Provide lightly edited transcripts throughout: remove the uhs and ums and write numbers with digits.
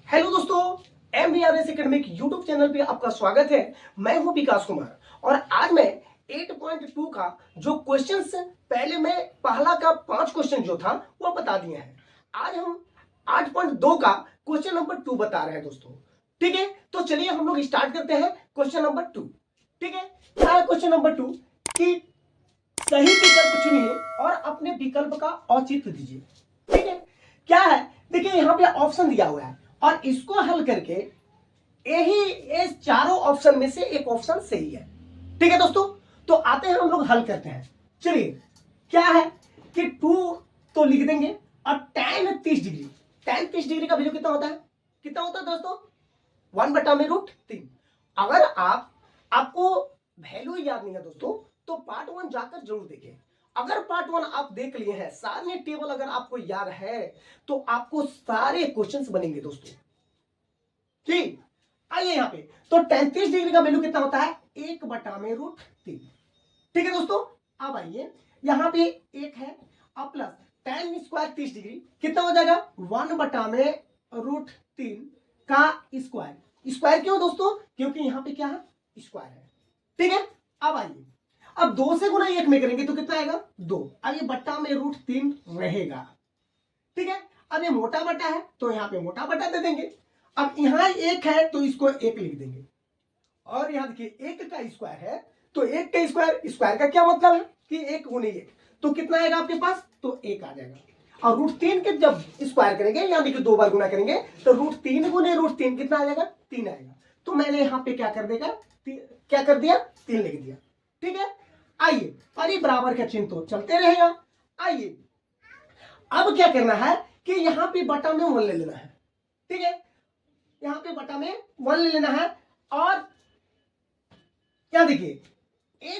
Hello दोस्तों, MVRS academic YouTube channel पे आपका स्वागत है। मैं हूं विकास कुमार और आज मैं 8.2 का जो क्वेश्चंस पहले मैं पहला का 5 क्वेश्चन जो था वो बता दिए हैं। आज हम 8.2 का क्वेश्चन नंबर 2 बता रहे हैं दोस्तों। ठीक है, तो चलिए हम लोग स्टार्ट करते हैं क्वेश्चन नंबर 2। ठीक है, क्या है क्वेश्चन नंबर 2 कि सही विकल्प चुनिए और अपने विकल्प का औचित्य दीजिए। ठीक है, क्या है, देखिए यहां पे ऑप्शन दिया हुआ है और इसको हल करके यही इस चारों ऑप्शन में से एक ऑप्शन सही है। ठीक है दोस्तों, तो आते हैं हम लोग हल करते हैं। चलिए, क्या है कि 2 तो लिख देंगे और tan 30 डिग्री, tan 30 डिग्री का वैल्यू कितना होता है, कितना होता है दोस्तों, 1/√3। अगर आपको वैल्यू याद नहीं है दोस्तों तो पार्ट 1 जाकर जरूर देखें। अगर पार्ट 1 आप देख लिए हैं, सारे टेबल अगर आपको याद है तो आपको सारे क्वेश्चंस बनेंगे दोस्तों। ठीक, आइए यहाँ पे तो 33 डिग्री का वैल्यू कितना होता है, 1/√3। ठीक है दोस्तों, अब आइए यहाँ पे एक है अब प्लस tan स्क्वायर 30 डिग्री कितना हो जाएगा, 1/√3 का स्क्वायर। स्क्वायर क्यों दोस्तों, क्योंकि यहाँ पे क्या है, स्क्वायर है। ठीक है, अब आइए, अब 2 से गुना 1 में करेंगे तो कितना आएगा, 2। अब ये बट्टा में √3 रहेगा। ठीक है, अब ये मोटा बटा है तो यहाँ पे मोटा बटा दे देंगे। अब यहाँ 1 है तो इसको 1 लिख देंगे और यहाँ देखिए 1 का स्क्वायर है तो 1 का स्क्वायर, स्क्वायर का क्या मतलब है कि 1 गुने 1 तो कितना आएगा आपके पास, तो 1 आ जाएगा। और √3 के जब स्क्वायर करेंगे यानी कि 2 बार गुना करेंगे तो √3 गुने √3 कितना आ जाएगा, 3 आएगा। तो मैंने यहाँ पे क्या कर देगा, क्या कर दिया, 3 लिख दिया। ठीक है, आइए, और ये बराबर का चिन्ह तो चलते रहेगा। आइए, अब क्या करना है कि यहाँ पे बटा में 1 ले लेना है। ठीक है, यहाँ पे बटा में 1 ले लेना है और क्या देखिए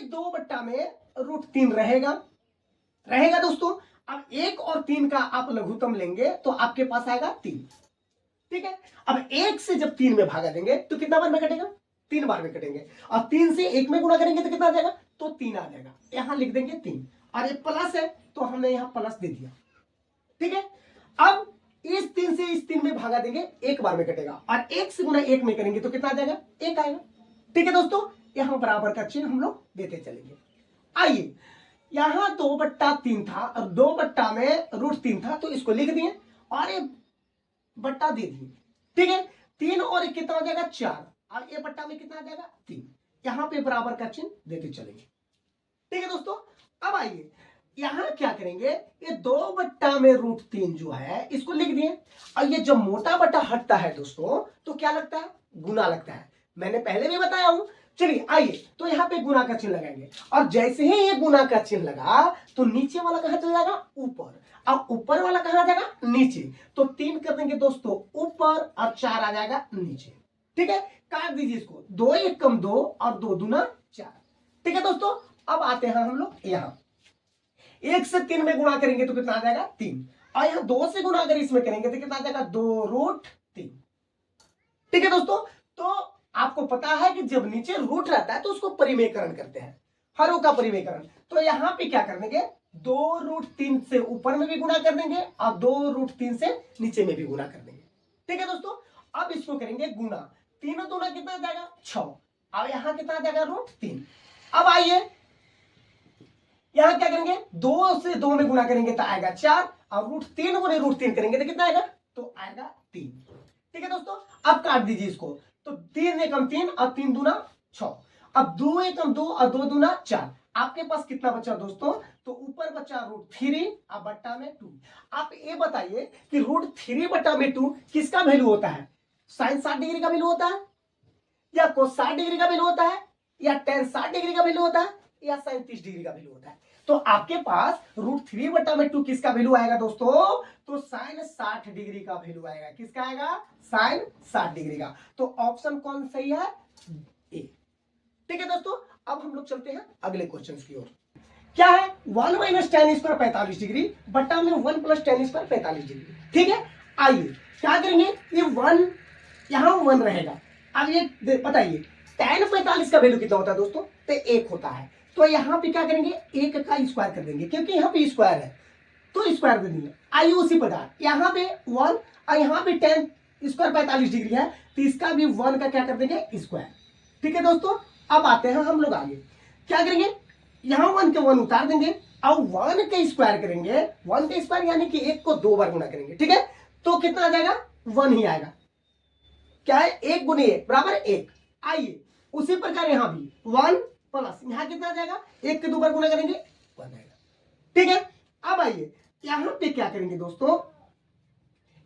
2 बट्टा में √3 रहेगा दोस्तों। अब 1 और 3 का आप लघुत्तम लेंगे तो आपके पास आएगा 3। ठीक है, अब 1 से जब 3 में भागा देंगे तो कितना बार में कटेगा, 3 बार में कटेंगे। और 3 से 1 में गुणा करेंगे तो कितना आ जाएगा, तो 3 आ जाएगा। यहां लिख देंगे 3 और ये प्लस है तो हमने यहां प्लस दे दिया। ठीक है, अब इस 3 से इस 3 में भागा देंगे, 1 बार में कटेगा और 1 से गुना 1 में करेंगे तो कितना आ जाएगा, 1 आएगा। ठीक है दोस्तों, यहां बराबर का चिन्ह हम लोग देते चलेंगे। आइए, यहां 2/3 था और 2 बट्टा में √3 था तो इसको लिख दिए और ये बट्टा दे दिए। ठीक है, 3 और 1 कितना हो जाएगा, 4। अब ये बट्टा में कितना आ जाएगा, 3। यहां पे बराबर का चिन्ह देते चलेंगे। ठीक है दोस्तों, अब आइए यहां क्या करेंगे, ये 2/√3 जो है इसको लिख दिए और ये जब मोटा बटा हटता है दोस्तों तो क्या लगता है, गुना लगता है। मैंने पहले भी बताया हूं। चलिए आइए, तो यहाँ पे गुना का चिन्ह लगाएंगे और जैसे ही ये गुना का चिन्ह लगा तो नीचे वाला कहां चला जाएगा, ऊपर। अब ऊपर वाला कहां आ जाएगा, नीचे। तो 3 कर देंगे दोस्तों ऊपर और 4 आ जाएगा नीचे। ठीक है, काट दीजिए इसको, 2 1 कम 2 और 2 दूना 4। ठीक है दोस्तों, अब आते हैं हम लोग यहां 1 से 3 में गुणा करेंगे तो कितना आ जाएगा, 3। और यहां 2 से गुणा अगर इसमें करेंगे तो कितना आ जाएगा, 2√3। ठीक है दोस्तों, तो आपको पता है कि जब नीचे रूट रहता है तो उसको परिमेयकरण करते हैं, हरों का परिमेयकरण। तो यहां पे क्या कर देंगे, 2√3 से ऊपर में भी गुणा कर देंगे और 2√3 से नीचे में भी गुणा कर देंगे। ठीक है दोस्तों, अब इसको करेंगे गुणा, 3 दूना कितना आ जाएगा, 6। अब यहां कितना आ जाएगा, √3। अब आइए यहां क्या करेंगे, 2 से 2 में गुणा करेंगे तो आएगा 4 और √3 गुणे √3 करेंगे तो कितना आएगा, तो आएगा 3। ठीक है दोस्तों, अब काट दीजिए इसको, तो 3 एकम 3 और 3 दूना 6। अब 2 एकम 2 और 2 दूना 4। आपके पास कितना बचा दोस्तों, तो ऊपर बचा √3 और बट्टा में 2। आप ये बताइए कि √3 बट्टा में 2 किसका वैल्यू होता है, sin 60 डिग्री का वैल्यू होता है या cos 60 डिग्री का वैल्यू होता है या tan 60 डिग्री का वैल्यू होता है या sin 30 डिग्री का वैल्यू होता है। तो आपके पास √3 बट्टा में 2 किसका वैल्यू आएगा दोस्तों, तो sin 60 डिग्री का वैल्यू आएगा। किसका आएगा, sin 60 डिग्री का। तो ऑप्शन कौन सही है, ए। ठीक है दोस्तों, अब हम लोग चलते हैं अगले क्वेश्चन की ओर। क्या है, 1 - tan स्क्वायर 45 डिग्री बट्टा में 1 + tan स्क्वायर 45 डिग्री। ठीक है, आइए क्या करेंगे, ये 1 यहां 1 रहेगा। अब ये बताइए tan 45 का वैल्यू कितना होता है दोस्तों, तो 1 होता है। तो यहां पे क्या करेंगे, 1 का स्क्वायर कर देंगे क्योंकि यहां पे स्क्वायर है तो स्क्वायर दे देंगे। आइए उसी प्रकार यहां पे 1 और यहां पे tan स्क्वायर 45 डिग्री है, तो इसका भी 1 का क्या कर देंगे स्क्वायर। ठीक है दोस्तों, अब आते हैं हम लोग आगे, क्या करेंगे, यहां 1 के 1 उतार देंगे, अब 1 का स्क्वायर करेंगे, 1 का स्क्वायर यानी कि 1 को 2 बार गुना करेंगे। ठीक है, तो कितना आ जाएगा, 1 ही आएगा। क्या है, 1 गुने 1 बराबर 1। आइए उसी प्रकार यहां भी 1 प्लस यहां कितना आ जाएगा, 1 के 2 बार गुना करेंगे 1 आएगा। ठीक है, अब आइए यहां पे क्या करेंगे दोस्तों,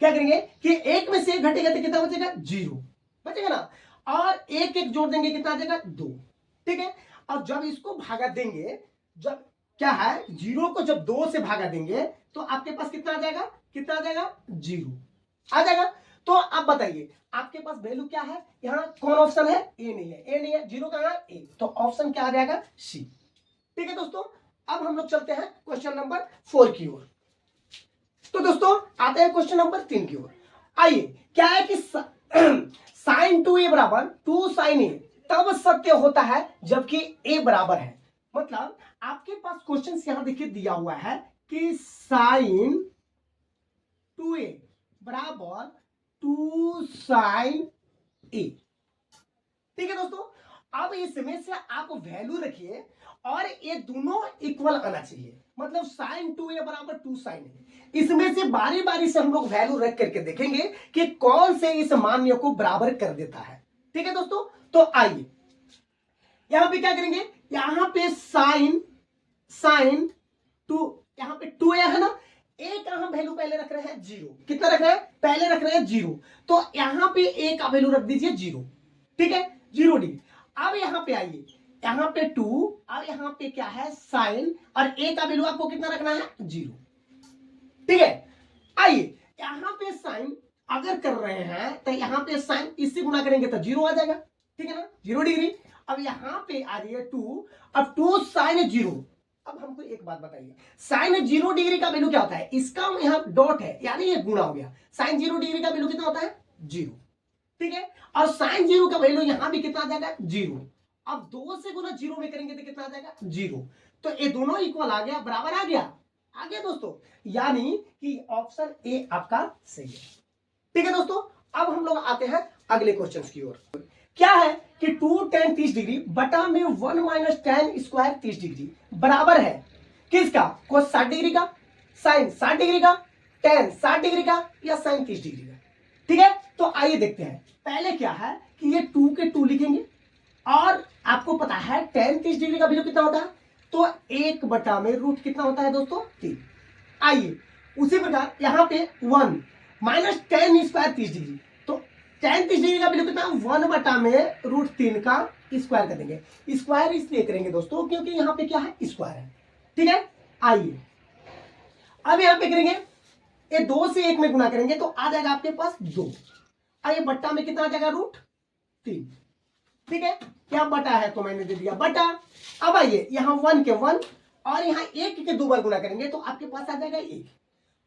क्या करेंगे कि 1 में से 1 घटेगा तो कितना बचेगा, 0 बचेगा ना, और 1 1 जोड़ देंगे कितना आ जाएगा, 2। ठीक है, और जब इसको भागा देंगे, जब क्या है 0 को जब 2 से भागा देंगे तो आपके पास कितना आ जाएगा, कितना आ जाएगा, 0 आ जाएगा। तो आप बताइए आपके पास वैल्यू क्या है, यहां कौन ऑप्शन है, ए नहीं है, ए नहीं है, 0 कहां है, ए, तो ऑप्शन क्या आ जाएगा, सी। ठीक है दोस्तों, अब हम लोग चलते हैं क्वेश्चन नंबर 4 की ओर। तो दोस्तों आते हैं क्वेश्चन नंबर 3 की ओर। आइए, क्या है कि साइन 2a बराबर 2 साइन ए तब सत्य होता है जबकि ए बराबर है। मतलब आपके पास क्वेश्चन यहां देखिए दिया हुआ है कि साइन 2a बराबर 2 साइन ए। ठीक है दोस्तों, अब इसमें से आप वैल्यू रखिए और ये दोनों इक्वल आना चाहिए, मतलब साइन 2a बराबर 2 साइन ए। इसमें से बारी बारी से हम लोग वैल्यू रख करके देखेंगे कि कौन से इस मान्य को बराबर कर देता है। ठीक है दोस्तों, तो आइए यहां पे क्या करेंगे, यहां पे साइन 2, यहां पे 2a है ना, ए का हम वैल्यू पहले रख रहे हैं 0, कितना रख रहे हैं, पहले रख रहे हैं 0, तो यहां पे ए का वैल्यू रख दीजिए 0। ठीक है, 0 डिग्री। अब यहां पे आइए, यहां पे 2, अब यहां पे क्या है साइन, और ए का वैल्यू आपको कितना रखना है, 0। ठीक है, आइए यहां पे साइन अगर कर रहे हैं तो यहां पे साइन इससे गुना करेंगे तो 0 आ जाएगा। ठीक है ना, 0 डिग्री। अब यहां पे आ रही है 2, अब 2 साइन 0। अब हमको एक बात बताइए, साइन 0 डिग्री का वैल्यू क्या होता है, इसका यहां डॉट है यानी ये गुना हो गया, साइन 0 डिग्री का वैल्यू कितना होता है, 0। ठीक है, और साइन 0 का वैल्यू यहां भी कितना आ जाएगा, 0। अब 2 से गुना 0 में करेंगे तो कितना आ जाएगा, 0। तो ये दोनों इक्वल आ गया, बराबर आ गया दोस्तों, यानी कि ऑप्शन ए आपका सही है। ठीक है दोस्तों, अब हम लोग आते हैं अगले क्वेश्चन की ओर। क्या है कि 2 tan 30 डिग्री बटा में 1 माइनस tan स्क्वायर 30 डिग्री बराबर है किसका, cos 60 डिग्री का, साइन 60 डिग्री का, tan 60 डिग्री का, या साइन 30 डिग्री का। ठीक है, तो आइए देखते हैं, पहले क्या है कि ये 2 के 2 लिखेंगे, और आपको पता है tan 30 डिग्री का वैल्यू कितना होता है, तो 1 बटा में रूट कितना होता है दोस्तों, 3। आइए उसी प्रकार यहां पे 1 माइनस tan स्क्वायर 30 डिग्री, तो tan 30 डिग्री का वैल्यू कितना, 1 बटा में रूट 3 का स्क्वायर कर देंगे। स्क्वायर इसलिए करेंगे दोस्तों क्योंकि यहां पे क्या है, स्क्वायर है। ठीक है, आइए अब यहां पे करेंगे, ये 2 से 1 में गुना करेंगे तो आ जाएगा आपके पास 2, आइए बट्टा में कितना आ जाएगा, रूट 3। ठीक है, क्या बटा है तो मैंने दे दिया बटा। अब आइए यहां 1 के 1 और यहां 1 के 2 बार गुना करेंगे तो आपके पास आ जाएगा 1।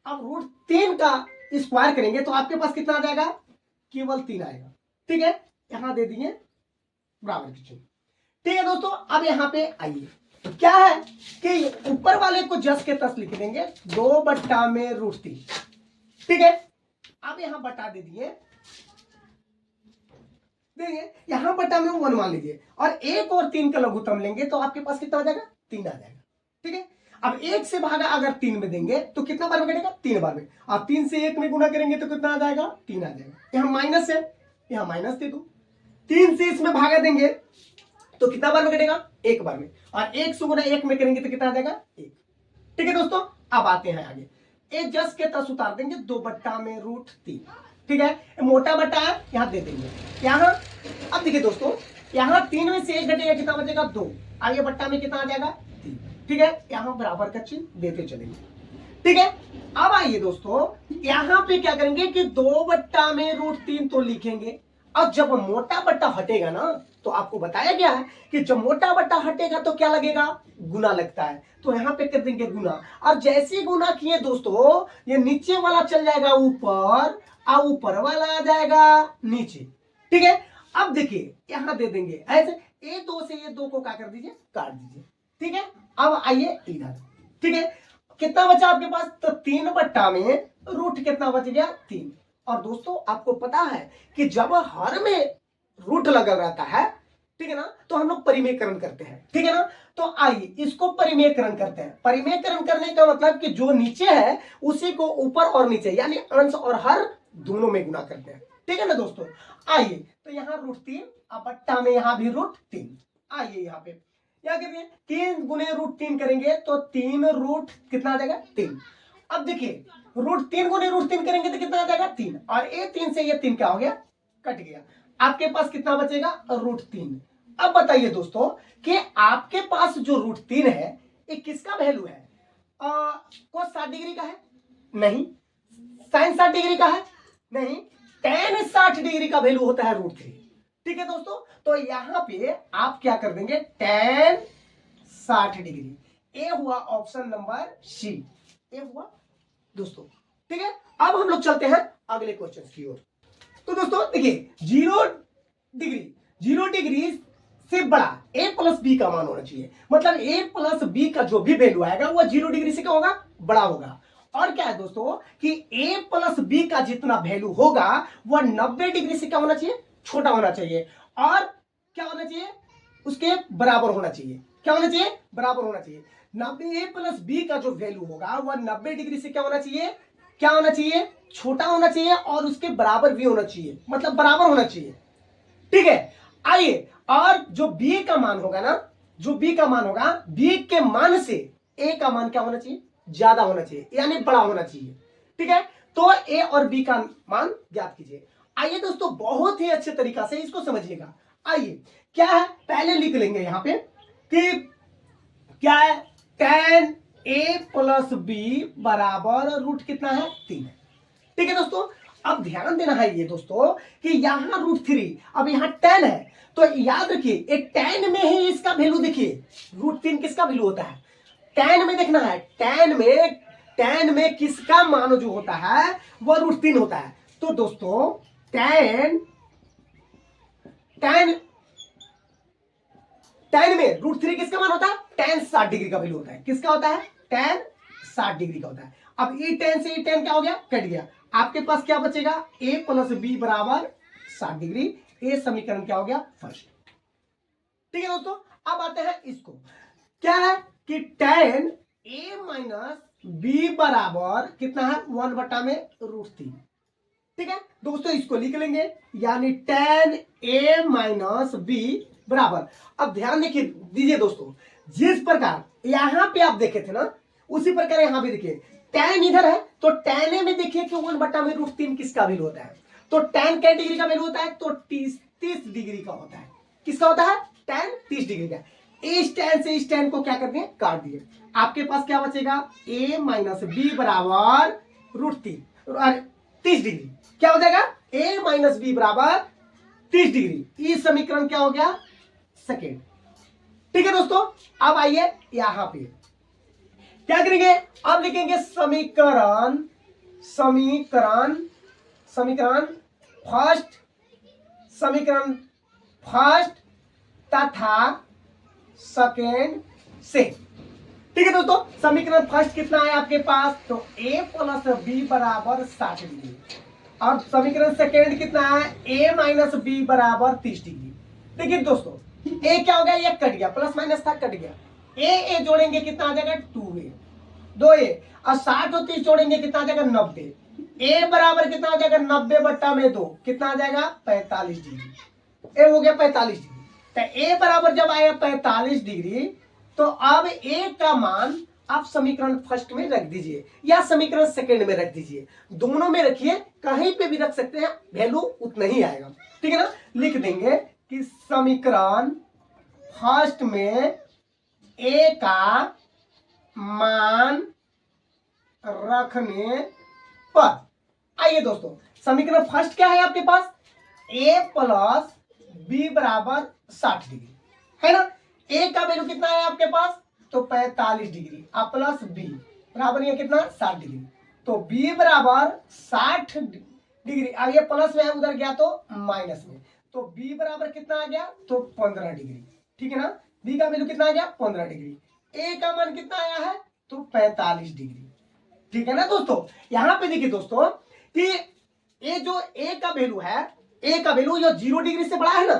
अब रूट 3 का स्क्वायर करेंगे तो आपके पास कितना आ जाएगा, केवल 3 आएगा। ठीक है, यहां दे दिए बराबर की चिन्ह। ठीक है दोस्तों, अब यहां पे आइए, क्या है कि ऊपर वाले को जस के तस लिख देंगे, 2 बट्टा में रूट 3। ठीक है, अब यहां बटा दे दिए, यहां बटा में 1 मान लीजिए, और 1 और 3 का लघुत्तम लेंगे तो आपके पास कितना आ जाएगा, 3 आ जाएगा। ठीक है, अब 1 से भागा अगर 3 में देंगे तो कितना बार में कटेगा, 3 बार में। अब 3 से 1 में गुना करेंगे तो कितना आ जाएगा, 3 आ जाएगा। यहां माइनस है, यहां माइनस दे दो, 3 से इसमें भागा देंगे तो कितना बार में कटेगा, 1 बार में, और 1 से गुना 1 में करेंगे तो कितना आ जाएगा, 1। ठीक है दोस्तों, अब आते हैं आगे, एक जस के तस उतार देंगे, 2 बट्टा में रूट 3। ठीक है, मोटा बट्टा है यहां दे देंगे, यहां अब देखिए दोस्तों, यहां 3 में से 1 घटेगा कितना बचेगा, 2, आगे बट्टा में कितना आ जाएगा, 3। ठीक है, यहां बराबर का चिन्ह देते चलेंगे। ठीक है, अब आइए दोस्तों यहां पे क्या करेंगे कि 2 बट्टा में रूट 3 तो लिखेंगे। अब जब मोटा बट्टा हटेगा ना, तो आपको बताया गया है कि जब मोटा बट्टा हटेगा तो क्या लगेगा, गुना लगता है, तो यहां पे कर देंगे गुना। और जैसे गुना किए दोस्तों, ये नीचे वाला चल जाएगा ऊपर, और ऊपर वाला आ जाएगा नीचे। ठीक है, अब देखिए यहां दे देंगे ऐसे, ये 2 से ये 2 को क्या कर दीजिए, काट दीजिए। ठीक है, अब आइए इधर। ठीक है, कितना बचा आपके पास, तो 3 बट्टा में रूट कितना बच गया, 3। और दोस्तों आपको पता है कि जब हर में रूट लगा रहता है, ठीक है ना, तो हम लोग परिमेयकरण करते हैं, ठीक है ना। तो आइए इसको परिमेयकरण करते हैं। परिमेयकरण करने का मतलब कि जो नीचे है उसी को ऊपर और नीचे यानी अंश और हर दोनों में गुना करते हैं, ठीक है ना दोस्तों। आइए तो यहाँ √3 अब बट्टा में यहाँ भी √3। आइए यहाँ पे क्या करेंगे, 3 गुने √3 करेंगे तो 3 रूट कितना आ जाएगा 3। अब देखिए √3 गुने √3 करेंगे तो कितना आ जाएगा 3, और ये 3 से ये 3 क्या हो गया, कट गया। आपके पास कितना बचेगा √3। अब बताइए दोस्तों कि आपके पास जो √3 है ये किसका वैल्यू है, cos 60 डिग्री का है नहीं, sin 60 डिग्री का है नहीं, tan 60 डिग्री का वैल्यू होता है √3, ठीक है दोस्तों। तो यहां पे आप क्या कर देंगे, tan 60 डिग्री। ए हुआ ऑप्शन नंबर सी, ए हुआ दोस्तों, ठीक है। अब हम लोग चलते हैं अगले क्वेश्चन की ओर। तो दोस्तों देखिए 0 डिग्री से बड़ा a प्लस बी का मान होना चाहिए, मतलब a प्लस बी का जो भी वैल्यू आएगा वो 0 डिग्री से क्या होगा, बड़ा होगा। और क्या है दोस्तों कि a प्लस बी का जितना वैल्यू होगा वह 90 डिग्री से क्या होना चाहिए, छोटा होना चाहिए, और क्या होना चाहिए, उसके बराबर होना चाहिए। क्या होना चाहिए, बराबर होना चाहिए। 90 a प्लस बी का जो वैल्यू होगा वह 90 डिग्री से क्या होना चाहिए, क्या होना चाहिए, छोटा होना चाहिए, और उसके बराबर भी होना चाहिए, मतलब बराबर होना चाहिए, ठीक है। आइए और जो b का मान होगा ना, जो b का मान होगा, b के मान से a का मान क्या होना चाहिए, ज्यादा होना चाहिए, यानी बड़ा होना चाहिए, ठीक है। तो a और b का मान ज्ञात कीजिए। आइए दोस्तों बहुत ही अच्छे तरीका से इसको समझिएगा। आइए क्या है, पहले लिख लेंगे यहां पे कि क्या है, tan a प्लस बी बराबर रूट कितना है 3 है, ठीक है दोस्तों। अब ध्यान देना है ये दोस्तों कि यहां √3, अब यहां tan है, तो याद रखिए एक tan में ही इसका वैल्यू देखिए, √3 किसका वैल्यू होता है, tan में देखना है, tan में किसका मान जो होता है वह √3 होता है। तो दोस्तों tan में √3 किसका मान होता है, tan 60 डिग्री का वैल्यू होता है। किसका होता है, tan 60 डिग्री का होता है। अब ई tan से ई tan क्या हो गया, कट गया। आपके पास क्या बचेगा, a प्लस बी बराबर 60 डिग्री। ये समीकरण क्या हो गया, फर्स्ट, ठीक है दोस्तों। अब आते हैं इसको, क्या है कि tan a माइनस बी बराबर कितना है, 1/√3, ठीक है दोस्तों। इसको लिख लेंगे यानी tan a माइनस बी बराबर। अब ध्यान दीजिए दोस्तों, जिस प्रकार यहां पे आप देखे थे ना उसी प्रकार यहां भी देखिए, tan इधर है तो tan a में देखिए कि 1/√3 किसका वैल्यू होता है, तो tan क्या डिग्री का वैल्यू होता है, तो 30 डिग्री का होता है। किसका होता है, tan 30 डिग्री का। इस tan से इस tan को क्या कर दिए, काट दिए। आपके पास क्या बचेगा, a माइनस बी बराबर √3 30 डिग्री। क्या हो जाएगा, a माइनस बी बराबर 30 डिग्री। ये समीकरण क्या हो गया, सेकेंड, ठीक है दोस्तों। अब आइए यहां पे क्या करेंगे, अब लिखेंगे समीकरण फर्स्ट तथा सेकेंड से, ठीक है दोस्तों। समीकरण फर्स्ट कितना है आपके पास, तो a प्लस बी बराबर 60 डिग्री, और समीकरण सेकेंड कितना है, a माइनस बी बराबर 30 डिग्री। देखिए दोस्तों a क्या हो गया, ये कट गया, प्लस माइनस था कट गया, a जोड़ेंगे कितना आ जाएगा 2a, 2a, और 60 और 30 जोड़ेंगे कितना आ जाएगा 90, a बराबर कितना आ जाएगा 90/2, कितना आ जाएगा 45 डिग्री। ए हो गया 45 डिग्री। तो a बराबर जब आया 45 डिग्री, तो अब a का मान आप समीकरण फर्स्ट में रख दीजिए या समीकरण सेकंड में रख दीजिए, दोनों में रखिए, कहीं पे भी रख सकते हैं, वैल्यू उतना ही आएगा, ठीक है ना। लिख देंगे कि समीकरण फर्स्ट में a का मान रखने पर, आइए दोस्तों समीकरण फर्स्ट क्या है आपके पास, a प्लस बी बराबर 60 डिग्री है ना। a का वैल्यू कितना है आपके पास, तो 45 डिग्री, अब प्लस बी बराबर ये कितना 60 डिग्री, तो b बराबर 60 डिग्री। अब ये प्लस में है उधर गया तो माइनस में, तो b बराबर कितना आ गया, तो 15 डिग्री, ठीक है ना। b का वैल्यू कितना आ गया 15 डिग्री, a का मान कितना आया है, तो 45 डिग्री, ठीक है ना दोस्तों। यहां पे देखिए दोस्तों कि ये जो ए का वैल्यू है, ए का वैल्यू जो 0 डिग्री से बड़ा है ना,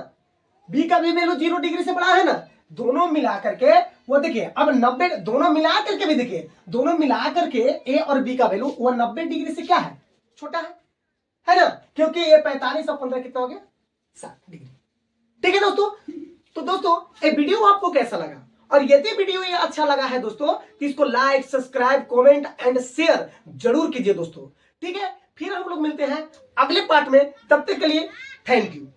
बी का भी वैल्यू 0 डिग्री से बड़ा है ना, दोनों मिला करके वो देखिए अब 90, दोनों मिला करके भी देखिए, दोनों मिला करके ए और बी का वैल्यू वो 90 डिग्री से क्या है, छोटा है ना, क्योंकि ये 45 और 15 कितना हो गया, 7 डिग्री। ठीक है दोस्तों। तो दोस्तों ये वीडियो आपको कैसा लगा, और यदि वीडियो ये अच्छा लगा है दोस्तों तो इसको like, subscribe, comment and share जरूर कीजिए दोस्तों। ठीक है, फिर हम लोग मिलते हैं अगले पार्ट में, तब तक के लिए थैंक यू।